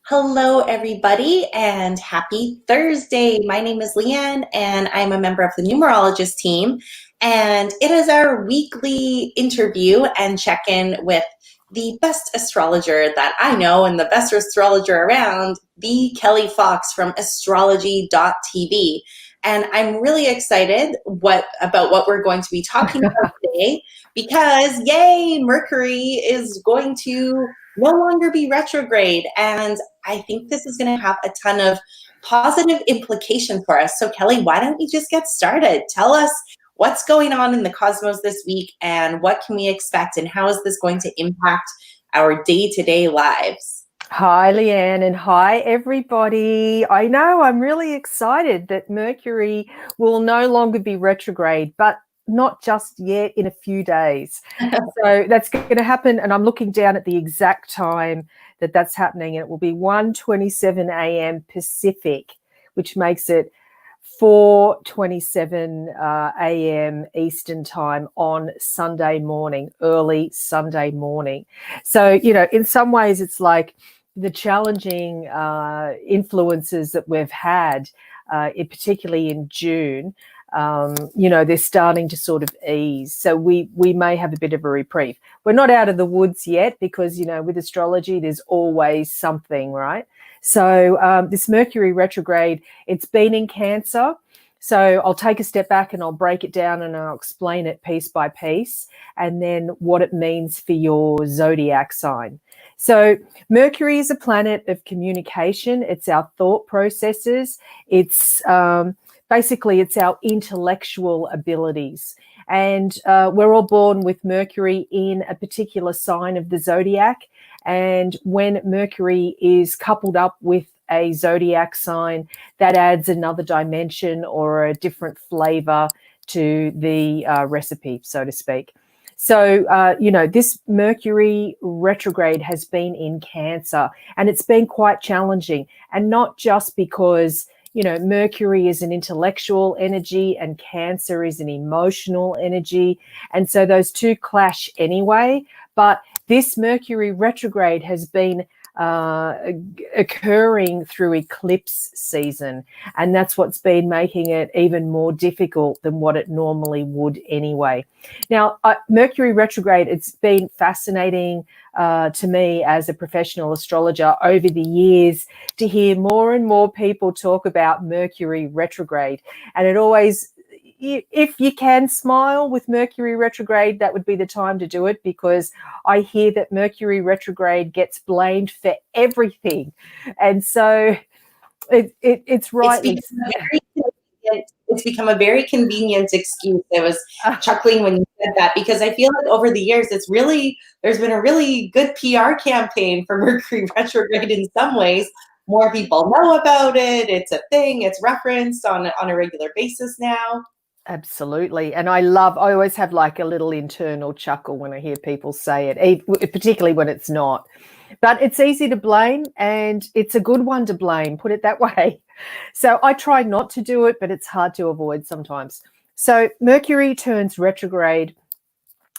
Hello, everybody, and happy Thursday. My name is Leanne, and I'm a member of the numerologist team. And it is our weekly interview and check in with the best astrologer that I know and the best astrologer around, the Kelli Fox from astrology.tv. And I'm really excited about what we're going to be talking about today because, yay, Mercury is going to no longer be retrograde. And I think this is going to have a ton of positive implication for us. So, Kelli, why don't we just get started? Tell us what's going on in the cosmos this week and what can we expect and how is this going to impact our day-to-day lives? Hi, Leanne, and hi, everybody. I know I'm really excited that Mercury will no longer be retrograde, but not just yet, in a few days. So that's going to happen, and I'm looking down at the exact time that that's happening, and it will be 1:27 a.m. Pacific, which makes it 4:27 a.m. Eastern time on Sunday morning, early Sunday morning. So, in some ways it's like the challenging influences that we've had, particularly in June, they're starting to sort of ease. So we may have a bit of a reprieve. We're not out of the woods yet because, with astrology, there's always something, right? So this Mercury retrograde, it's been in Cancer. So I'll take a step back and I'll break it down and I'll explain it piece by piece and then what it means for your zodiac sign. So Mercury is a planet of communication. It's our thought processes. It's basically it's our intellectual abilities. And we're all born with Mercury in a particular sign of the zodiac. And when Mercury is coupled up with a zodiac sign, that adds another dimension or a different flavor to the recipe, so to speak. So, this Mercury retrograde has been in Cancer, and it's been quite challenging, and not just because, Mercury is an intellectual energy and Cancer is an emotional energy. And so those two clash anyway. But this Mercury retrograde has been occurring through eclipse season, and that's what's been making it even more difficult than what it normally would anyway. Now, Mercury retrograde, it's been fascinating to me as a professional astrologer over the years to hear more and more people talk about Mercury retrograde, and it always, if you can smile with Mercury retrograde, that would be the time to do it, because I hear that Mercury retrograde gets blamed for everything. And so it's rightly. It's become a very convenient excuse. I was chuckling when you said that because I feel like over the years, there's been a really good PR campaign for Mercury retrograde in some ways. More people know about it. It's a thing. It's referenced on a regular basis now. Absolutely. And I always have like a little internal chuckle when I hear people say it, particularly when it's not. But it's easy to blame, and it's a good one to blame, put it that way. So I try not to do it, but it's hard to avoid sometimes. So Mercury turns retrograde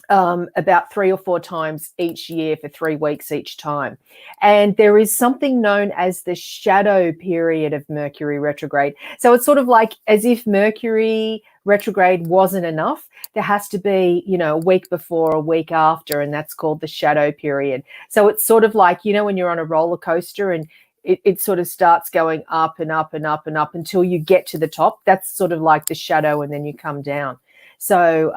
about 3 or 4 times each year for 3 weeks each time. And there is something known as the shadow period of Mercury retrograde. So it's sort of like as if Mercury retrograde wasn't enough. There has to be, a week before, a week after, and that's called the shadow period. So it's sort of like, when you're on a roller coaster and it sort of starts going up and up and up and up until you get to the top. That's sort of like the shadow, and then you come down. So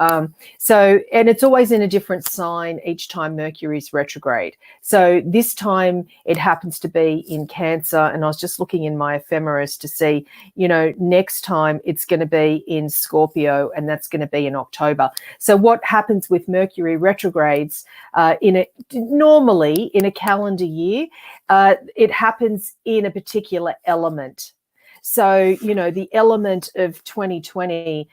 and it's always in a different sign each time Mercury's retrograde. So this time it happens to be in Cancer, and I was just looking in my ephemeris to see, next time it's going to be in Scorpio, and that's going to be in October. So what happens with Mercury retrogrades normally in a calendar year, it happens in a particular element. So, the element of 2020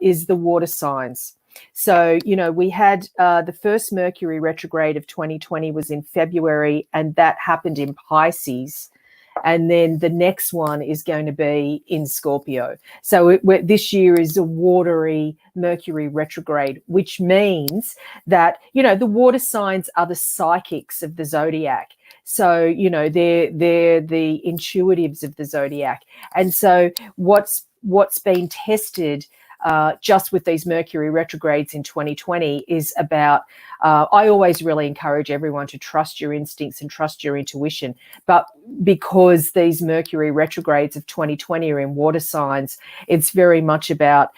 is the water signs. So, we had the first Mercury retrograde of 2020 was in February, and that happened in Pisces. and then the next one is going to be in Scorpio. So this year is a watery Mercury retrograde, which means that, you know, the water signs are the psychics of the zodiac. So, you know, they're the intuitives of the zodiac. And so what's been tested just with these Mercury retrogrades in 2020 is about, I always really encourage everyone to trust your instincts and trust your intuition. But because these Mercury retrogrades of 2020 are in water signs, it's very much about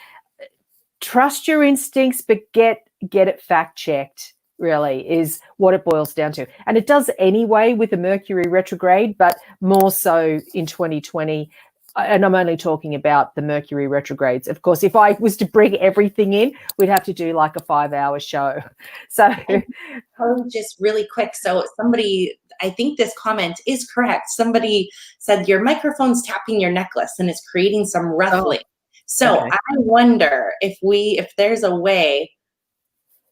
trust your instincts, but get it fact checked, really, is what it boils down to. And it does anyway with the Mercury retrograde, but more so in 2020. And I'm only talking about the Mercury retrogrades. Of course, if I was to bring everything in, we'd have to do like a 5-hour show. So just really quick. So somebody, I think this comment is correct. Somebody said your microphone's tapping your necklace and it's creating some ruffling. So okay. I wonder if there's a way.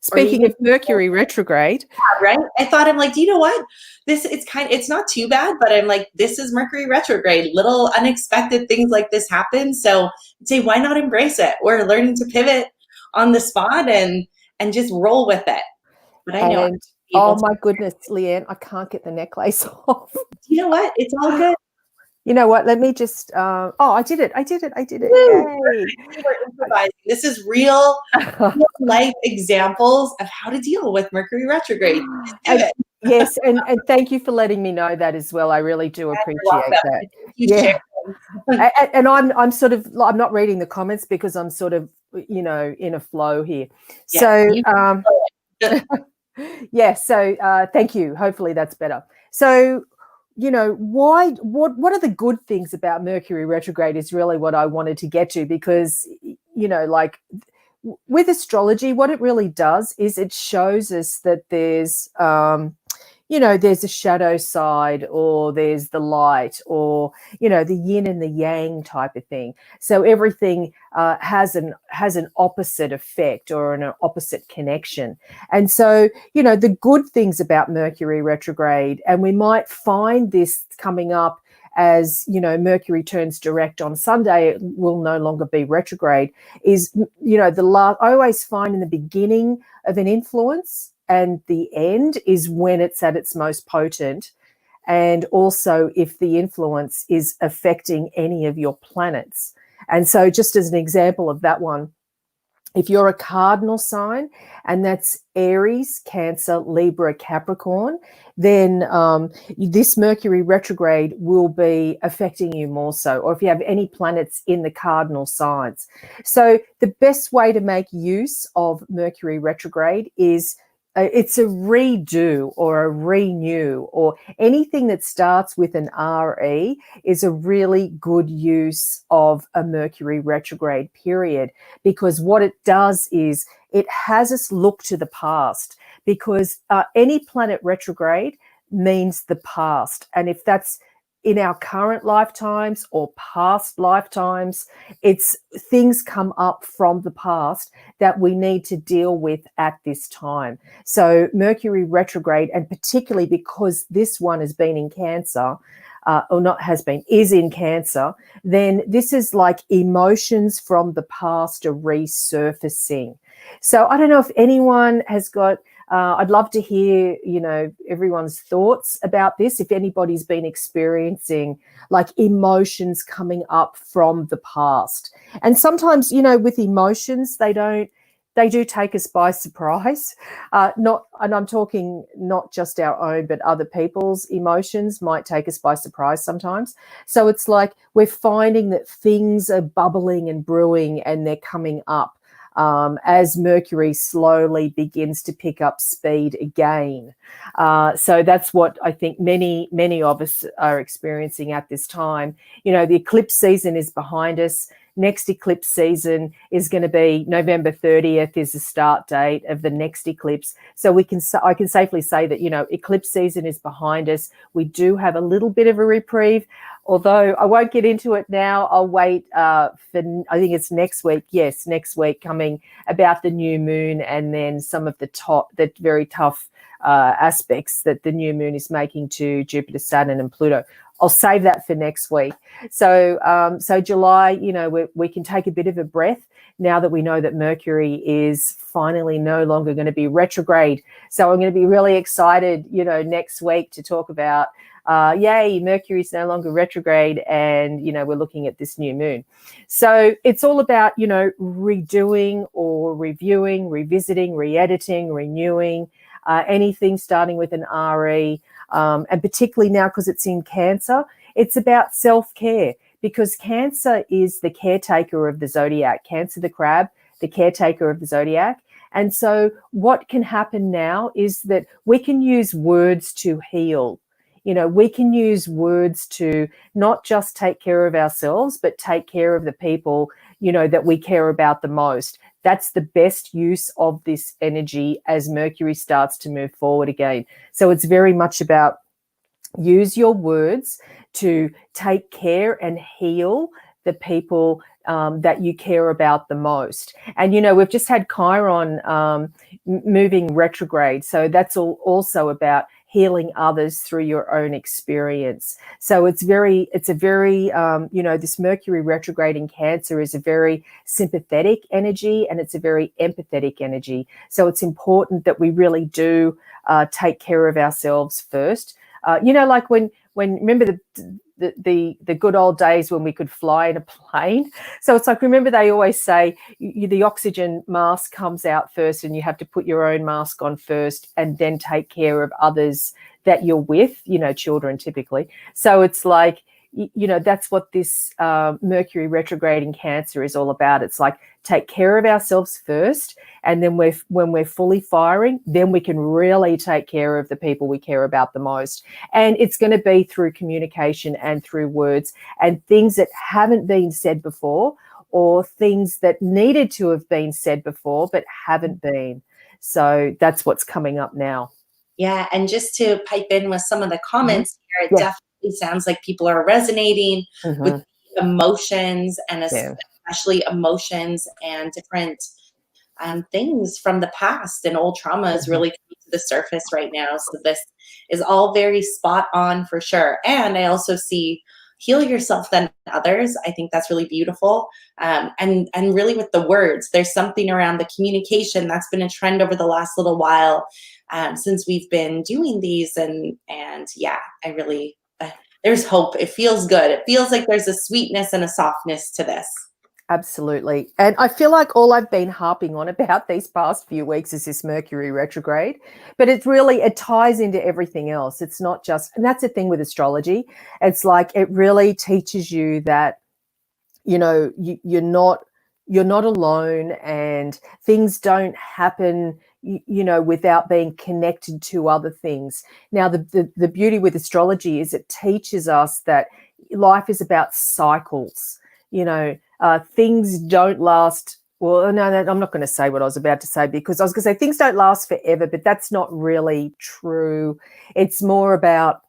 Speaking of Mercury retrograde, yeah, right? I thought, I'm like, do you know what? It's not too bad, but I'm like, this is Mercury retrograde. Little unexpected things like this happen. So I'd say, why not embrace it? We're learning to pivot on the spot and just roll with it. But I know. Oh my goodness, Leanne, I can't get the necklace off. You know what? It's all good. You know what? Let me just. I did it. Yay! We're improvising. This is real life examples of how to deal with Mercury retrograde. Yes, and thank you for letting me know that as well. I really do appreciate that. Yeah, and I'm sort of, I'm not reading the comments because I'm sort of, you know, in a flow here. Yeah, so yeah, so thank you. Hopefully that's better. So, you know, what are the good things about Mercury retrograde is really what I wanted to get to, because, you know, like with astrology, what it really does is it shows us that there's, you know, there's a shadow side, or there's the light, or, you know, the yin and the yang type of thing. So everything has an opposite effect or an opposite connection. And so, you know, the good things about Mercury retrograde, and we might find this coming up as, you know, Mercury turns direct on Sunday, it will no longer be retrograde, is, you know, I always find in the beginning of an influence and the end is when it's at its most potent. And also if the influence is affecting any of your planets. And so just as an example of that one, if you're a cardinal sign, and that's Aries, Cancer, Libra, Capricorn, then this Mercury retrograde will be affecting you more so, or if you have any planets in the cardinal signs. So the best way to make use of Mercury retrograde is it's a redo or a renew, or anything that starts with an RE is a really good use of a Mercury retrograde period, because what it does is it has us look to the past, because any planet retrograde means the past. And if that's in our current lifetimes or past lifetimes, it's things come up from the past that we need to deal with at this time. So Mercury retrograde, and particularly because this one has been in Cancer, is in Cancer, then this is like emotions from the past are resurfacing. So I don't know if anyone has got, I'd love to hear, you know, everyone's thoughts about this. If anybody's been experiencing like emotions coming up from the past. And sometimes, you know, with emotions, they do take us by surprise. And I'm talking not just our own, but other people's emotions might take us by surprise sometimes. So it's like we're finding that things are bubbling and brewing and they're coming up as Mercury slowly begins to pick up speed again. So that's what I think many of us are experiencing at this time. You know, the eclipse season is behind us. Next eclipse season is going to be November 30th is the start date of the next eclipse. So I can safely say that, you know, eclipse season is behind us. We do have a little bit of a reprieve, although I won't get into it now. I'll wait for, I think it's next week. Yes, next week coming about the new moon, and then some of the very tough aspects that the new moon is making to Jupiter, Saturn, and Pluto. I'll save that for next week. So, so July, you know, we can take a bit of a breath now that we know that Mercury is finally no longer going to be retrograde. So I'm going to be really excited, you know, next week to talk about, yay, Mercury is no longer retrograde, and, you know, we're looking at this new moon. So it's all about, you know, redoing or reviewing, revisiting, re-editing, renewing, anything starting with an RE. And particularly now because it's in Cancer, it's about self-care, because Cancer is the caretaker of the zodiac. Cancer, the crab, the caretaker of the zodiac. And so what can happen now is that we can use words to heal. You know, we can use words to not just take care of ourselves, but take care of the people, you know, that we care about the most. That's the best use of this energy as Mercury starts to move forward again. So it's very much about use your words to take care and heal the people that you care about the most. And, you know, we've just had Chiron moving retrograde. So that's also about healing others through your own experience. So it's a very, you know, this Mercury retrograde in Cancer is a very sympathetic energy, and it's a very empathetic energy. So it's important that we really do take care of ourselves first. You know, like when remember the good old days when we could fly in a plane. So it's like, remember they always say the oxygen mask comes out first, and you have to put your own mask on first and then take care of others that you're with, you know, children typically. So it's like, you know, that's what this Mercury retrograde in Cancer is all about. It's like, take care of ourselves first, and then when we're fully firing, then we can really take care of the people we care about the most. And it's going to be through communication and through words and things that haven't been said before, or things that needed to have been said before but haven't been. So that's what's coming up now. Yeah, and just to pipe in with some of the comments here, it definitely sounds like people are resonating with emotions, and especially emotions and different things from the past, and old trauma is really coming to the surface right now. So this is all very spot on for sure. And I also see heal yourself then others. I think that's really beautiful. And really with the words, there's something around the communication that's been a trend over the last little while since we've been doing these. And yeah, I really, there's hope. It feels good. It feels like there's a sweetness and a softness to this. Absolutely. And I feel like all I've been harping on about these past few weeks is this Mercury retrograde, but it ties into everything else. It's not just, and that's the thing with astrology. It's like, it really teaches you that, you know, you're not alone, and things don't happen, you know, without being connected to other things. Now, the beauty with astrology is it teaches us that life is about cycles. You know, things don't last. Well, no, I'm not going to say what I was about to say, because I was going to say things don't last forever, but that's not really true. It's more about,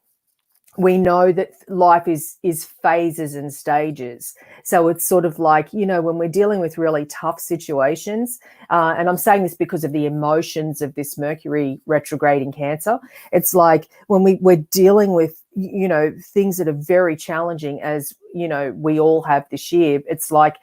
we know that life is phases and stages. So it's sort of like, you know, when we're dealing with really tough situations, and I'm saying this because of the emotions of this Mercury retrograde in Cancer, it's like when we're dealing with, you know, things that are very challenging, as, you know, we all have this year. It's like,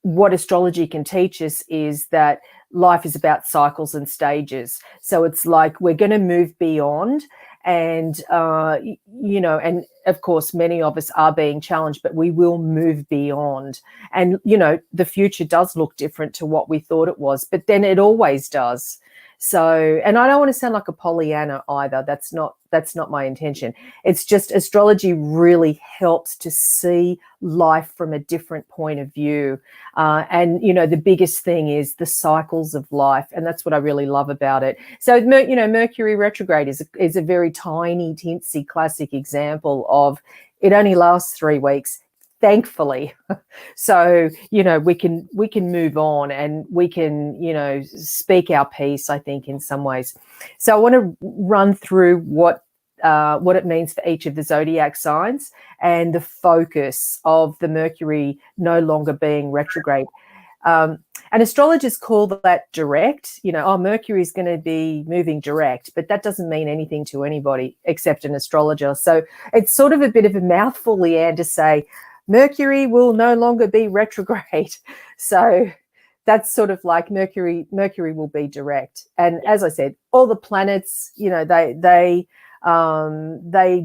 what astrology can teach us is that life is about cycles and stages. So it's like, we're going to move beyond. And, you know, and of course, many of us are being challenged, but we will move beyond. And, you know, the future does look different to what we thought it was, but then it always does. So, and I don't want to sound like a Pollyanna either. That's not my intention. It's just astrology really helps to see life from a different point of view. And, you know, the biggest thing is the cycles of life. And that's what I really love about it. So, you know, Mercury retrograde is a very tiny, teensy, classic example of, it only lasts 3 weeks. Thankfully. So, you know, we can move on, and we can, you know, speak our piece, I think, in some ways. So I want to run through what it means for each of the zodiac signs, and the focus of the Mercury no longer being retrograde. And astrologers call that direct, oh, Mercury is going to be moving direct, but that doesn't mean anything to anybody except an astrologer. So it's sort of a bit of a mouthful, Leanne, to say Mercury will no longer be retrograde. So that's sort of like Mercury will be direct. And as I said, all the planets, they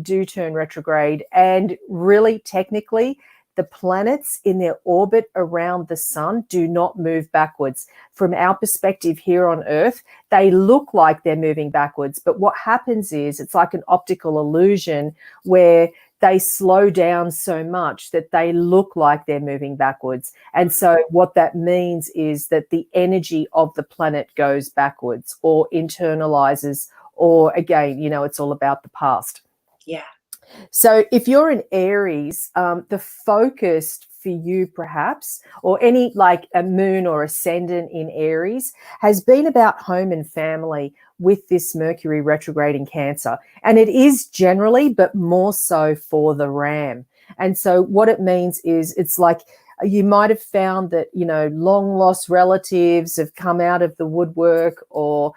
do turn retrograde, and really technically the planets in their orbit around the sun do not move backwards. From our perspective here on Earth, they look like they're moving backwards. But what happens is it's like an optical illusion where they slow down so much that they look like they're moving backwards. And so what that means is that the energy of the planet goes backwards or internalizes, or again, it's all about the past. Yeah. So if you're in Aries, the focus for you perhaps, or any like a moon or ascendant in Aries, has been about home and family with this Mercury retrograde in Cancer. And it is generally, but more so for the Ram. And so what it means is it's like you might have found that, long lost relatives have come out of the woodwork, or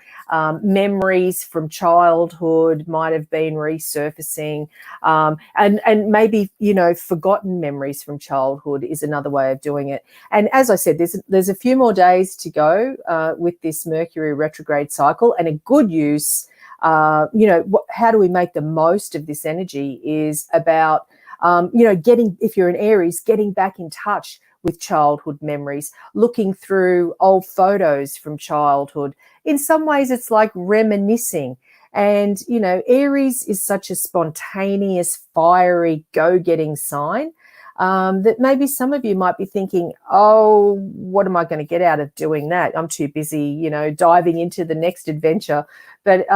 memories from childhood might have been resurfacing. And maybe, forgotten memories from childhood is another way of doing it. And as I said, there's a few more days to go with this Mercury retrograde cycle. And a good use, how do we make the most of this energy is about if you're in Aries, getting back in touch with childhood memories, looking through old photos from childhood. In some ways, it's like reminiscing. And, Aries is such a spontaneous, fiery, go-getting sign that maybe some of you might be thinking, oh, what am I going to get out of doing that? I'm too busy, diving into the next adventure. But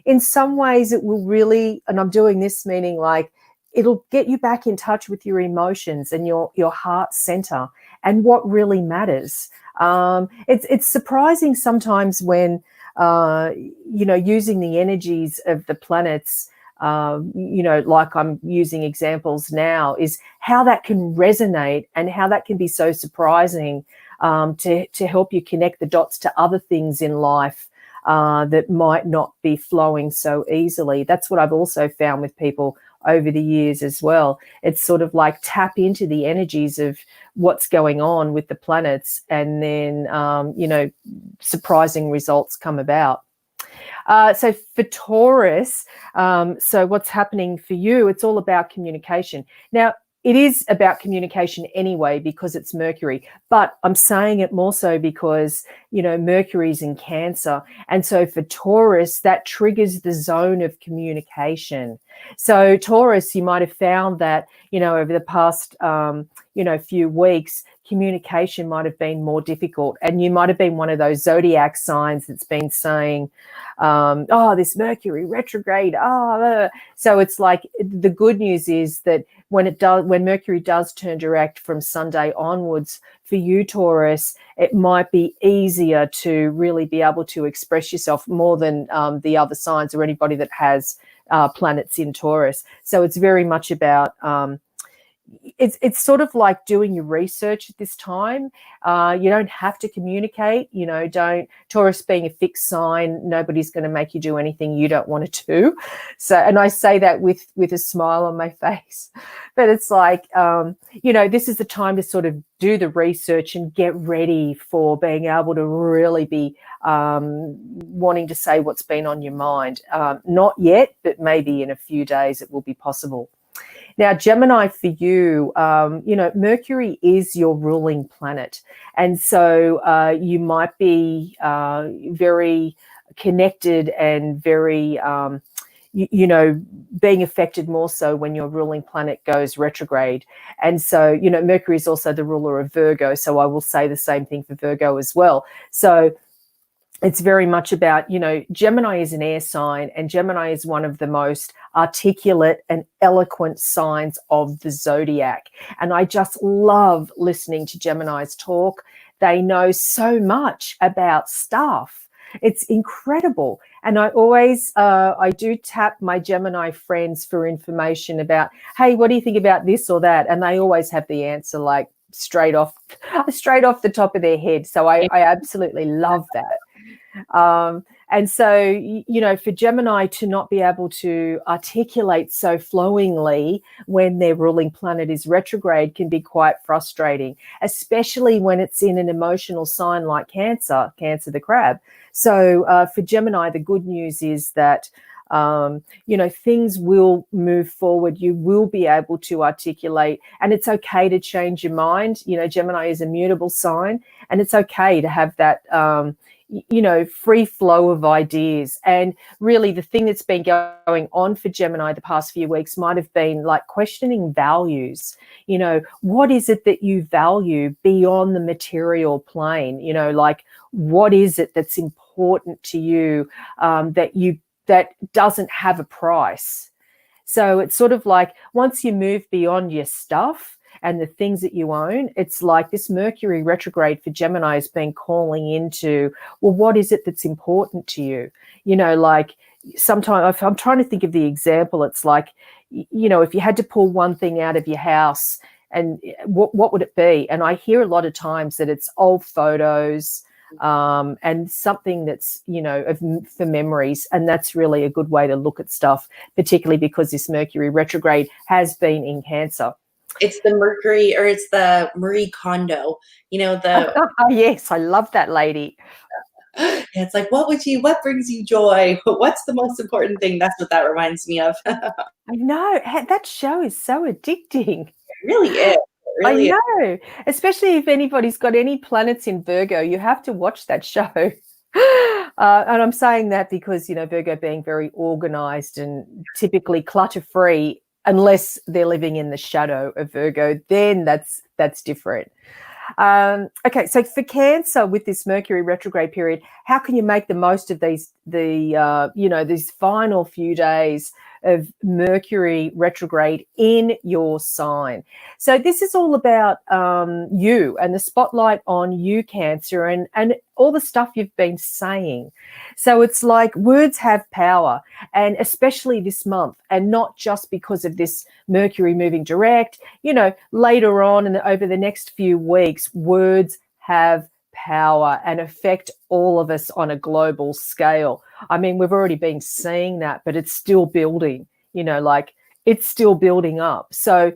in some ways, it will really, and I'm doing this meaning like, it'll get you back in touch with your emotions and your heart center and what really matters. It's surprising sometimes when, using the energies of the planets, like I'm using examples now, is how that can resonate and how that can be so surprising to help you connect the dots to other things in life that might not be flowing so easily. That's what I've also found with people over the years as well. It's sort of like tap into the energies of what's going on with the planets, and then, surprising results come about. So for Taurus, so what's happening for you, it's all about communication. Now, it is about communication anyway because it's Mercury, but I'm saying it more so because, Mercury's in Cancer. And so for Taurus, that triggers the zone of communication. So Taurus, you might have found that, over the past, few weeks, communication might have been more difficult. And you might have been one of those zodiac signs that's been saying, this Mercury retrograde. So it's like the good news is that when Mercury does turn direct from Sunday onwards, for you, Taurus, it might be easier to really be able to express yourself more than the other signs or anybody that has planets in Taurus. So it's very much about it's sort of like doing your research at this time. You don't have to communicate, Taurus being a fixed sign, nobody's going to make you do anything you don't want to do. So, and I say that with a smile on my face, but it's like, this is the time to sort of do the research and get ready for being able to really be wanting to say what's been on your mind. Not yet, but maybe in a few days it will be possible. Now, Gemini, for you, Mercury is your ruling planet. And so you might be very connected and very, being affected more so when your ruling planet goes retrograde. And so, Mercury is also the ruler of Virgo. So I will say the same thing for Virgo as well. So it's very much about, Gemini is an air sign, and Gemini is one of the most articulate and eloquent signs of the zodiac. And I just love listening to Geminis talk. They know so much about stuff. It's incredible. And I always, I do tap my Gemini friends for information about, hey, what do you think about this or that? And they always have the answer like, straight off the top of their head. So I absolutely love that. And so, you know, for Gemini to not be able to articulate so flowingly when their ruling planet is retrograde can be quite frustrating, especially when it's in an emotional sign like Cancer the crab. So for Gemini, the good news is that you know, things will move forward. You will be able to articulate, and it's okay to change your mind. You know, Gemini is a mutable sign, and it's okay to have that, you know, free flow of ideas. And really the thing that's been going on for Gemini the past few weeks might have been like questioning values. You know, what is it that you value beyond the material plane? You know, like what is it that's important to you, that doesn't have a price? So it's sort of like once you move beyond your stuff and the things that you own, it's like this Mercury retrograde for Gemini has been calling into, well, what is it that's important to you? You know, like sometimes I'm trying to think of the example. It's like, you know, if you had to pull one thing out of your house, and what would it be? And I hear a lot of times that it's old photos, and something that's, you know, for memories. And that's really a good way to look at stuff, particularly because this Mercury retrograde has been in Cancer. It's the Mercury, or it's the Marie Kondo, you know, the yes, I love that lady. it's like, what brings you joy? What's the most important thing? That's what that reminds me of. I know, that show is so addicting. It really is. I know, especially if anybody's got any planets in Virgo, you have to watch that show. And I'm saying that because, you know, Virgo being very organized and typically clutter-free, unless they're living in the shadow of Virgo, then that's different. Okay, so for Cancer with this Mercury retrograde period, how can you make the most of these final few days of Mercury retrograde in your sign? So this is all about you and the spotlight on you, Cancer, and all the stuff you've been saying. So it's like words have power, and especially this month, and not just because of this Mercury moving direct. You know, later on and over the next few weeks, words have power and affect all of us on a global scale. I mean, we've already been seeing that, but it's still building, you know, like it's still building up. So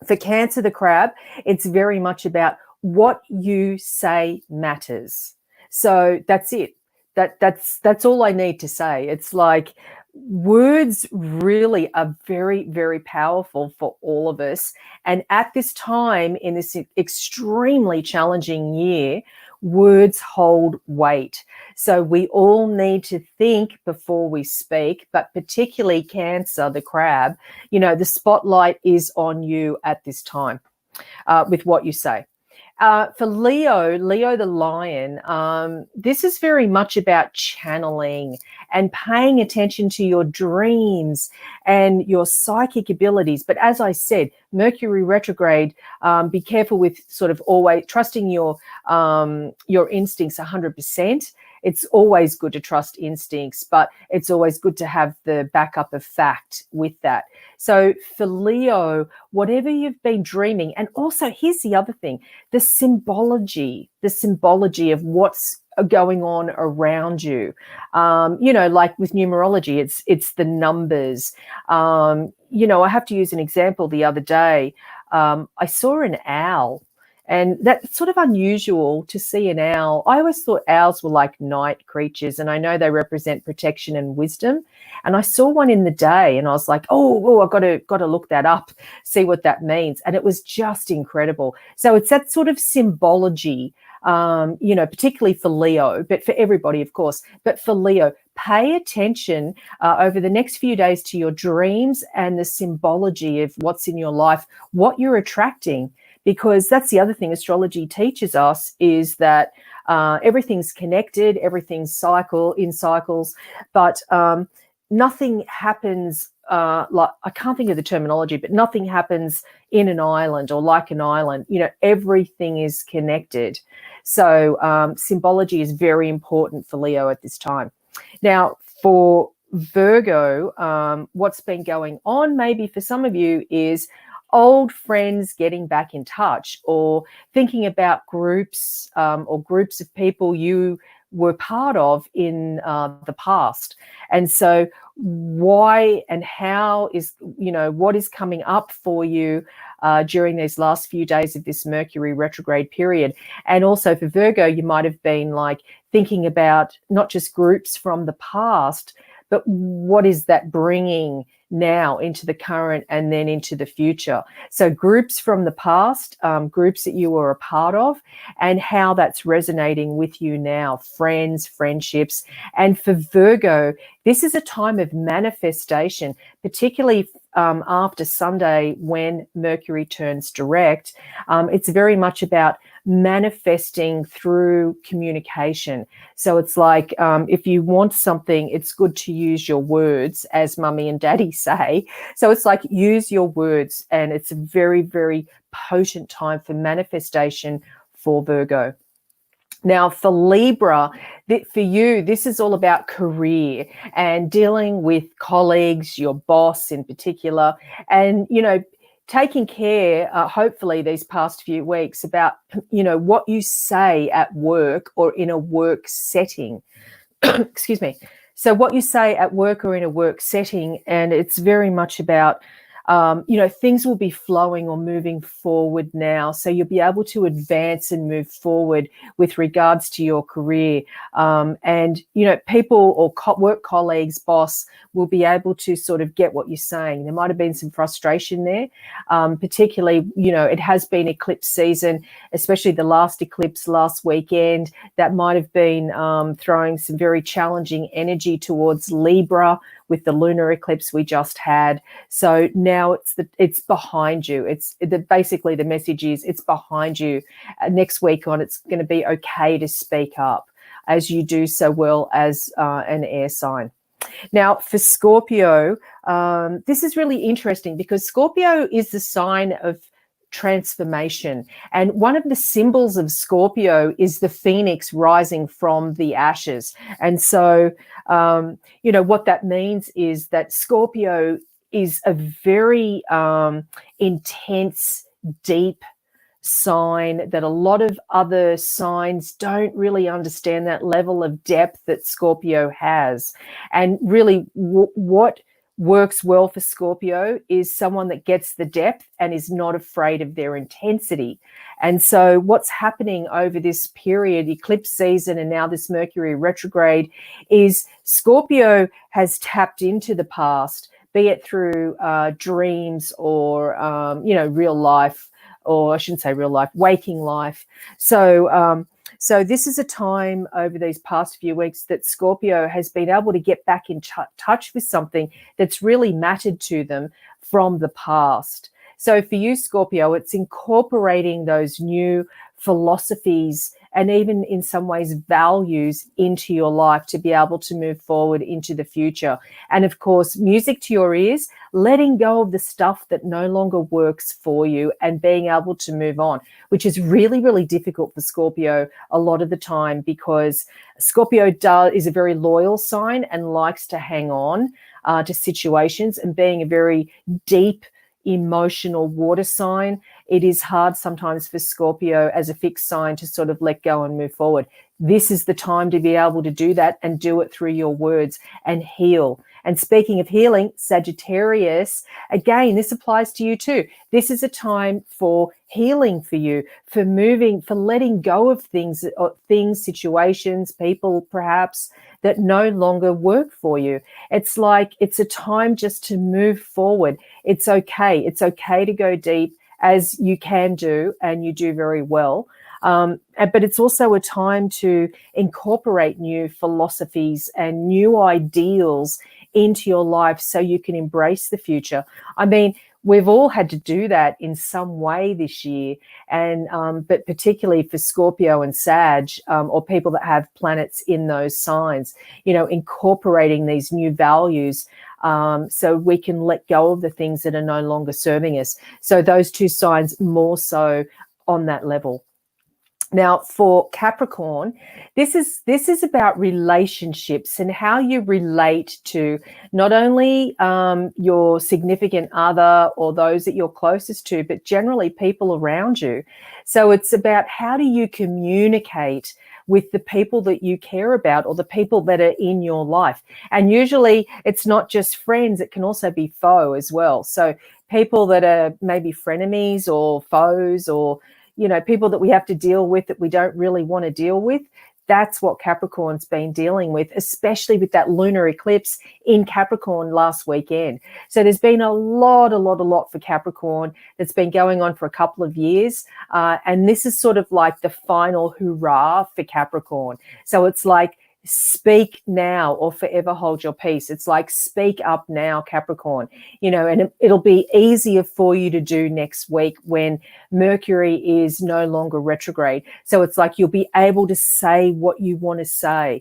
for Cancer the crab, it's very much about what you say matters. So that's it. That's all I need to say. It's like words really are very, very powerful for all of us. And at this time in this extremely challenging year, words hold weight. So we all need to think before we speak, but particularly Cancer, the crab, you know, the spotlight is on you at this time with what you say. For Leo the lion, this is very much about channeling and paying attention to your dreams and your psychic abilities. But as I said, Mercury retrograde, be careful with sort of always trusting your instincts 100%. It's always good to trust instincts, but it's always good to have the backup of fact with that. So for Leo, whatever you've been dreaming, and also here's the other thing, the symbology of what's going on around you. You know, like with numerology, it's the numbers. You know, I have to use an example. The other day, I saw an owl. And that's sort of unusual to see an owl. I always thought owls were like night creatures, and I know they represent protection and wisdom. And I saw one in the day, and I was like, oh, I've got to look that up, see what that means. And it was just incredible. So it's that sort of symbology, you know, particularly for Leo, but for everybody, of course. But for Leo, pay attention over the next few days to your dreams and the symbology of what's in your life, what you're attracting. Because that's the other thing astrology teaches us is that everything's connected, everything's in cycles, but nothing happens, like I can't think of the terminology, but nothing happens in an island or like an island. You know, everything is connected. So symbology is very important for Leo at this time. Now, for Virgo, what's been going on maybe for some of you is old friends getting back in touch, or thinking about groups or groups of people you were part of in the past. And so why and how is, what is coming up for you during these last few days of this Mercury retrograde period. And also for Virgo, you might have been like thinking about not just groups from the past, but what is that bringing now into the current and then into the future. So groups from the past, groups that you were a part of, and how that's resonating with you now, friends, friendships. And for Virgo, this is a time of manifestation, particularly after Sunday when Mercury turns direct. It's very much about manifesting through communication. So it's like if you want something, it's good to use your words, as mummy and daddy say. So it's like use your words, and it's a very, very potent time for manifestation for Virgo. Now, for Libra, for you, this is all about career and dealing with colleagues, your boss in particular, and, taking care, hopefully these past few weeks, about, what you say at work or in a work setting. Excuse me. So what you say at work or in a work setting, and it's very much about, things will be flowing or moving forward now. So you'll be able to advance and move forward with regards to your career. And, people or work colleagues, boss, will be able to sort of get what you're saying. There might have been some frustration there, particularly, it has been eclipse season, especially the last eclipse last weekend. That might have been throwing some very challenging energy towards Libra with the lunar eclipse we just had. So now it's behind you. Basically the message is it's behind you. Next week on, it's going to be okay to speak up, as you do so well as an air sign. Now, for Scorpio, this is really interesting because Scorpio is the sign of transformation. And one of the symbols of Scorpio is the phoenix rising from the ashes. And so, what that means is that Scorpio is a very intense, deep sign that a lot of other signs don't really understand that level of depth that Scorpio has. And really what works well for Scorpio is someone that gets the depth and is not afraid of their intensity. And so what's happening over this period, eclipse season, and now this Mercury retrograde, is Scorpio has tapped into the past, be it through dreams or, real life, or I shouldn't say real life, waking life. So this is a time over these past few weeks that Scorpio has been able to get back in touch with something that's really mattered to them from the past. So for you, Scorpio, it's incorporating those new philosophies and even in some ways values into your life to be able to move forward into the future. And of course, music to your ears, letting go of the stuff that no longer works for you and being able to move on, which is really, really difficult for Scorpio a lot of the time, because Scorpio is a very loyal sign and likes to hang on to situations, and being a very deep, emotional water sign, it is hard sometimes for Scorpio as a fixed sign to sort of let go and move forward. This is the time to be able to do that and do it through your words and heal. And speaking of healing, Sagittarius, again, this applies to you too. This is a time for healing for you, for moving, for letting go of things, situations, people perhaps that no longer work for you. It's like it's a time just to move forward. It's okay. It's okay to go deep, as you can do, and you do very well. But it's also a time to incorporate new philosophies and new ideals into your life so you can embrace the future. I mean, we've all had to do that in some way this year, and but particularly for Scorpio and Sag, or people that have planets in those signs, incorporating these new values so we can let go of the things that are no longer serving us. So those two signs more so on that level. Now, for Capricorn, this is about relationships and how you relate to not only your significant other or those that you're closest to, but generally people around you. So it's about how do you communicate with the people that you care about or the people that are in your life. And usually it's not just friends, it can also be foe as well. So people that are maybe frenemies or foes, or people that we have to deal with that we don't really want to deal with. That's what Capricorn's been dealing with, especially with that lunar eclipse in Capricorn last weekend. So there's been a lot for Capricorn that's been going on for a couple of years. And this is sort of like the final hurrah for Capricorn. So it's like, speak now or forever hold your peace. It's like, speak up now, Capricorn, and it'll be easier for you to do next week when Mercury is no longer retrograde. So it's like you'll be able to say what you want to say.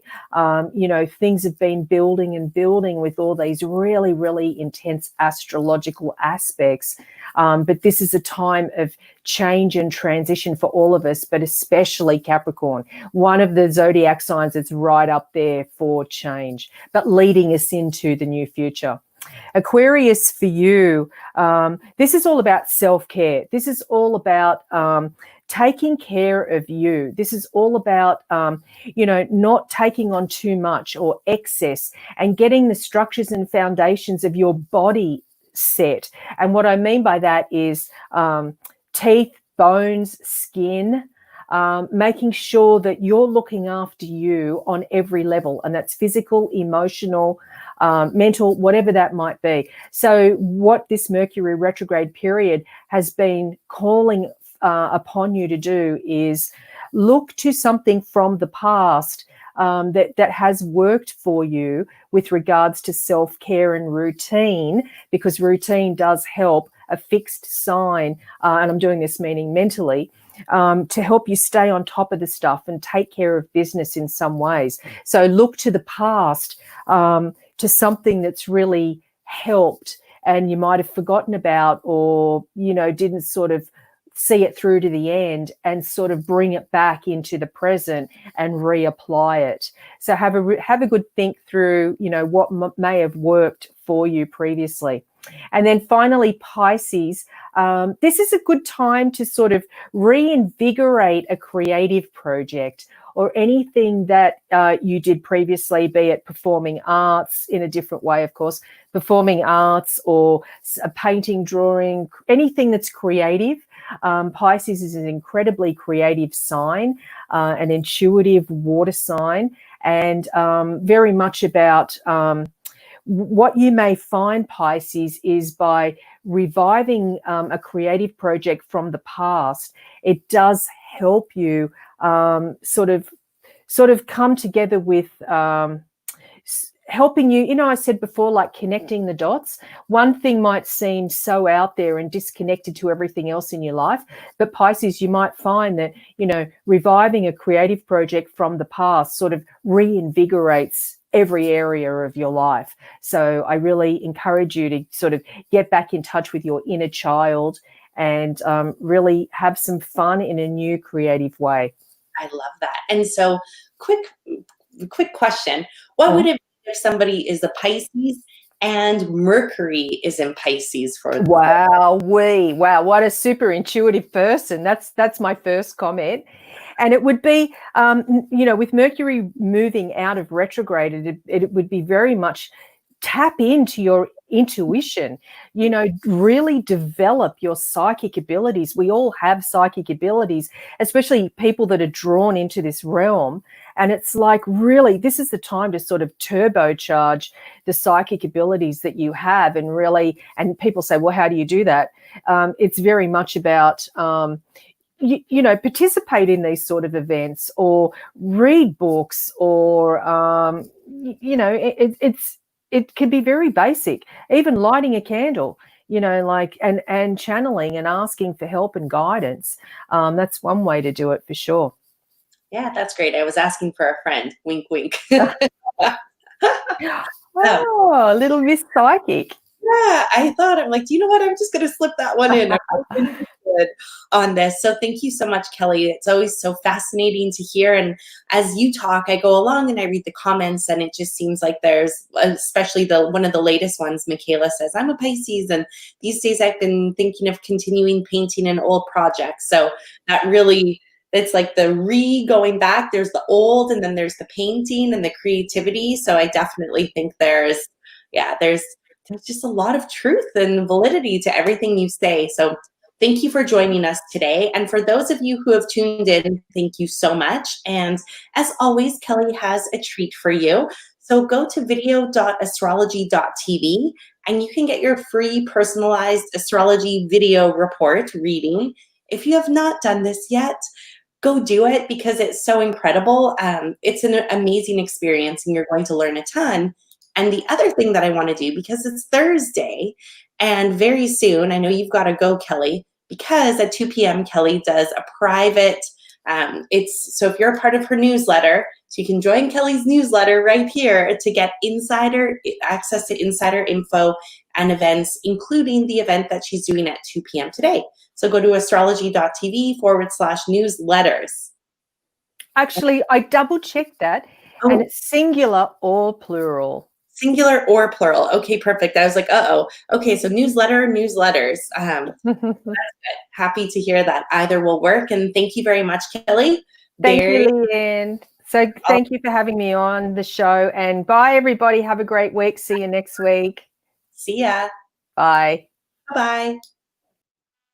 Things have been building and building with all these really, really intense astrological aspects. But this is a time of change and transition for all of us, but especially Capricorn, one of the zodiac signs that's right up there for change, but leading us into the new future. Aquarius, for you, this is all about self-care. This is all about taking care of you. This is all about, not taking on too much or excess and getting the structures and foundations of your body set. And what I mean by that is teeth, bones, skin, making sure that you're looking after you on every level, and that's physical, emotional, mental, whatever that might be. So what this Mercury retrograde period has been calling upon you to do is look to something from the past that has worked for you with regards to self-care and routine, because routine does help a fixed sign, and I'm doing this meaning mentally, to help you stay on top of the stuff and take care of business in some ways. So look to the past, to something that's really helped and you might have forgotten about, or, didn't sort of see it through to the end, and sort of bring it back into the present and reapply it. So have a good think through, what may have worked for you previously. And then finally, Pisces, this is a good time to sort of reinvigorate a creative project or anything that you did previously, be it performing arts in a different way, of course, performing arts or a painting, drawing, anything that's creative. Pisces is an incredibly creative sign, an intuitive water sign, and very much about what you may find, Pisces, is by reviving a creative project from the past, it does help you sort of come together with helping you. I said before, like connecting the dots. One thing might seem so out there and disconnected to everything else in your life, but Pisces, you might find that, reviving a creative project from the past sort of reinvigorates every area of your life. So I really encourage you to sort of get back in touch with your inner child and really have some fun in a new creative way. I love that. And so quick question. What would it be if somebody is a Pisces and Mercury is in Pisces for them? Wow, what a super intuitive person. That's my first comment. And it would be, with Mercury moving out of retrograde, it would be very much tap into your intuition, really develop your psychic abilities. We all have psychic abilities, especially people that are drawn into this realm. And it's like, really, this is the time to sort of turbocharge the psychic abilities that you have. And people say, well, how do you do that? It's very much about, participate in these sort of events or read books or, it can be very basic, even lighting a candle, and channeling and asking for help and guidance. That's one way to do it for sure. Yeah, that's great. I was asking for a friend. Wink, wink. Oh, little Miss Psychic. Yeah, I'm like, you know what? I'm just going to slip that one in. good on this. So thank you so much, Kelli. It's always so fascinating to hear. And as you talk, I go along and I read the comments, and it just seems like there's, especially one of the latest ones, Michaela says, I'm a Pisces, and these days I've been thinking of continuing painting an old project. So that really, it's like the going back. There's the old, and then there's the painting and the creativity. So I definitely think there's just a lot of truth and validity to everything you say. So thank you for joining us today. And for those of you who have tuned in, thank you so much. And as always, Kelli has a treat for you. So go to video.astrology.tv and you can get your free personalized astrology video report reading. If you have not done this yet, go do it because it's so incredible. It's an amazing experience and you're going to learn a ton. And the other thing that I want to do, because it's Thursday and very soon, I know you've got to go, Kelli, because at 2 p.m. Kelli does a private, so if you're a part of her newsletter, so you can join Kelli's newsletter right here to get access to insider info and events, including the event that she's doing at 2 p.m. today. So go to astrology.tv/newsletters. Actually, I double checked that, and it's singular or plural. Singular or plural. Okay, perfect. I was like, uh-oh. Okay, so newsletters. That's good. Happy to hear that either will work. And thank you very much, Kelli. Thank you, Leanne. So thank you for having me on the show. And bye, everybody. Have a great week. See you next week. See ya. Bye. Bye-bye.